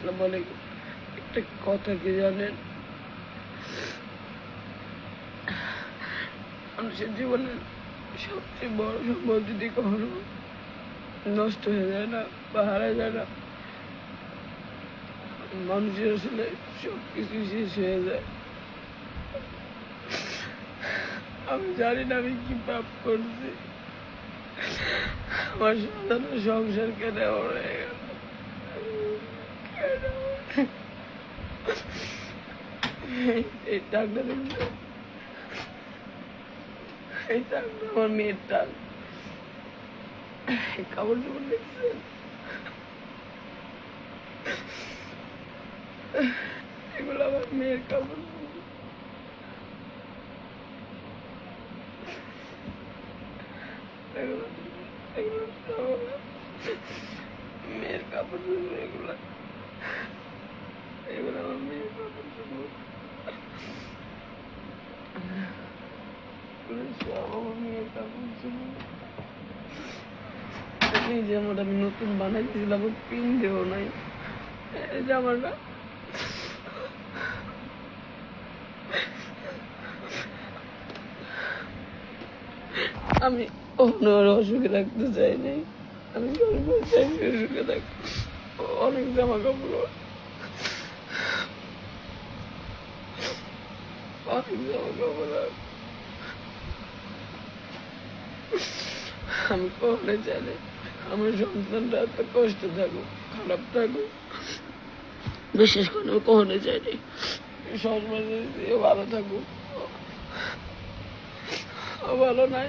আসসালামু আলাইকুম। একটা কথা কি জানেন, মানুষের জীবনের সবচেয়ে বড় সম্পদ যদি কখনো নষ্ট হয়ে যায় না বা হারা যায় না, মানুষের আসলে সবকিছু শেষ হয়ে যায়। আমি জানি না আমি কি পাপ করছি, আমার সন্তানের সংসার কেন হয়ে গেল, এই টাকটা দেখবে, এই টাকটা আমার মেয়ের টাক, এই কাপড় চোপড় দেখছেন, এগুলো আমার মেয়ের কাপড়। মেয়ের কাপড় চোপড় এগুলো, এগুলো আমার মেয়ের কাপড় চোপড়, সব আমার মেয়ের কাপড় চোপড়। এই জামাটা আমি নতুন বানাইছিলাম, পিন দেও নাই এই জামাটা। আমি কখনো ওর অসুখে রাখতে চাই নাই, আমি সবসময় চাইছি অসুখে রাখতে। অনেক জামা কাপড়, অনেক জামা কাপড়, আমি কখনো চাই না আমার সন্তানরা এত কষ্ট থাকুক, খারাপ থাকুক, বিশেষ করে আমি কখনো চাই নাই। সবসময় ভালো থাকুক, ও ভালো নাই।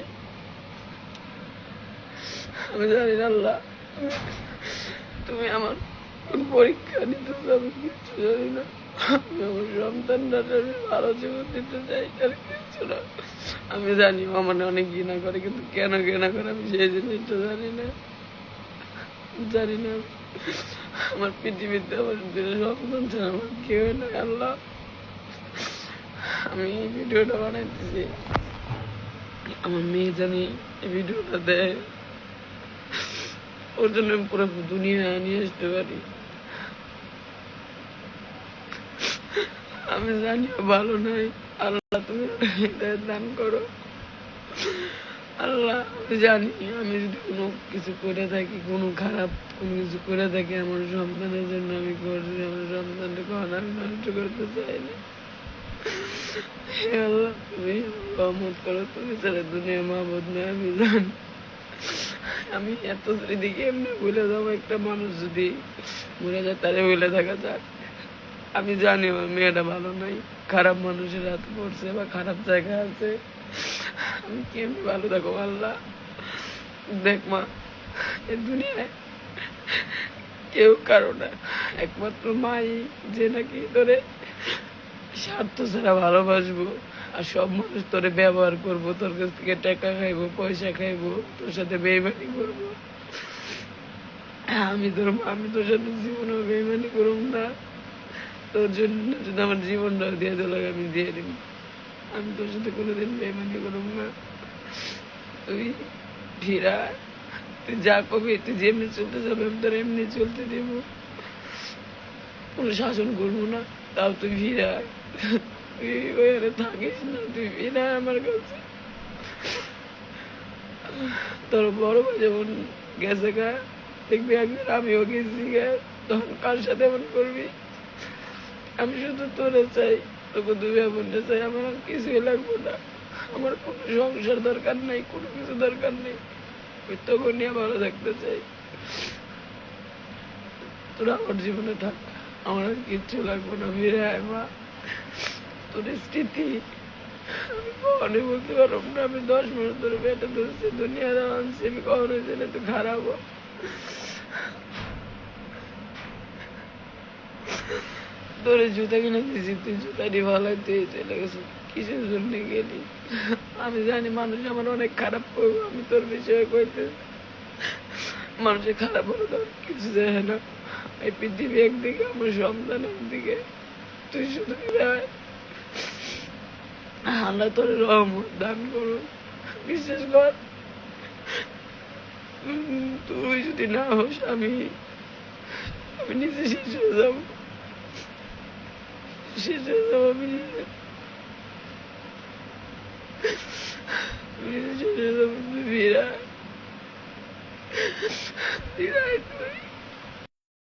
আমি জানি না আল্লাহ তুমি আমার কোন পরীক্ষা নিতে, আমি কিচ্ছু জানি না। আমি আমার সন্তানরা ভালো জীবন দিতে চাই, আর কিচ্ছু না। আমি জানি ও আমার অনেক ঘৃণা করে, কিন্তু কেন ঘৃণা করে আমি সেই জিনিসটা জানি না। জানি না আমার পৃথিবীতে আমার দুটো সন্তান ছাড়া আমার কেউ নাই। আল্লাহ, আমি এই ভিডিওটা বানাইতেছি, আমার মেয়ে জানি এই ভিডিওটা দেয়, ওর জন্য পুরো দুনিয়া নিয়ে আসতে পারি। আমি জানি ভালো নাই, আল্লাহ তুমি দান করো। আল্লাহ, আমি জানি আমি যদি কোনো কিছু করে থাকি, কোনো খারাপ কোনো কিছু করে থাকি আমার সন্তানের জন্য আমি করছি, আমার সন্তানটা কখন আমি নষ্ট করতে চাই না। আল্লাহ, তুমি রহমত করো, তুমি ছাড়া দুনিয়া মাহবুদ নেই। আমি জানি আমি এত দিকে এমনি ভুলে যাবো, একটা মানুষ যদি ভুলে যায় তারে ভুলে থাকা যাক। আমি জানি আমার মেয়েটা ভালো নাই, খারাপ মানুষের হাতে পড়ছে বা খারাপ জায়গায় আছে। আমি কেমনি ভালো থাকবো আল্লাহ? দেখ মা, এই দুনিয়ায় কেউ কারো না, একমাত্র মাই যে নাকি তোরে স্বার্থ ছাড়া ভালোবাসবো, আর সব মানুষ তোরে ব্যবহার করবো, তোর কাছ থেকে টাকা খাইবো, পয়সা খাইবো, তোর সাথে বেইমানি করবো। আমি তোর সাথে জীবনেও বেইমানি করব না। তোর জন্য যদি আমার জীবনটা দিয়ে দিল আমি দিয়ে দিব, আমি তোর সাথে কোনোদিন বেইমানি করব না। তুই ফিরা, তুই যা কবি, তুই যেমনি চলতে যাবে আমি তোর এমনি চলতে দিব, কোনো শাসন করবো না। তাও তুই ফিরা, তুই ওখানে থাকিস না, তুই ফিরা আমার কাছে। তোর বড় ভাই যেমন গেছে গা, দেখবি একদিন আমিও গেছি গা, তখন কার সাথে এমন করবি? আমি শুধু তোরে চাই, তোকে দুই বোনটা চাই, আমার আর কিছুই লাগবে না। আমার কোনো সংসার দরকার নেই, কোনো কিছু দরকার নেই, ওই তোকে নিয়ে ভালো থাকতে চাই। তোরা আমার জীবনে থাক, আমার আর কিচ্ছু লাগবে না। ফিরে আয় মা, তোর স্মৃতি আমি কখনোই বলতে পারব না। আমি 10 মিনিট ধরে পেটে ধরছি, দুনিয়ার আনছি, আমি কখনোই জেনে তো খারাপ। তোরে জুতা কিনে দিয়েছি, তুই জুতা দিয়ে ভালো তুই চলে গেছিস, কিসের জন্য গেলি? আমি জানি মানুষ আমার অনেক খারাপ করবো, আমি তোর বিষয়ে কইতে, মানুষের খারাপ হলে তোর কিছু যায় না। এই পৃথিবী একদিকে, আমার সন্তান একদিকে, তুই শুধু আল্লাহ তোর রহমত দান করুন। বিশ্বাস কর, তুই যদি না হোস আমি আমি নিজে শেষ হয়ে যাবো, শেষ হয়ে যাবো, আমি নিজে শেষ হয়ে যাবো। বিরা বিরা, তুই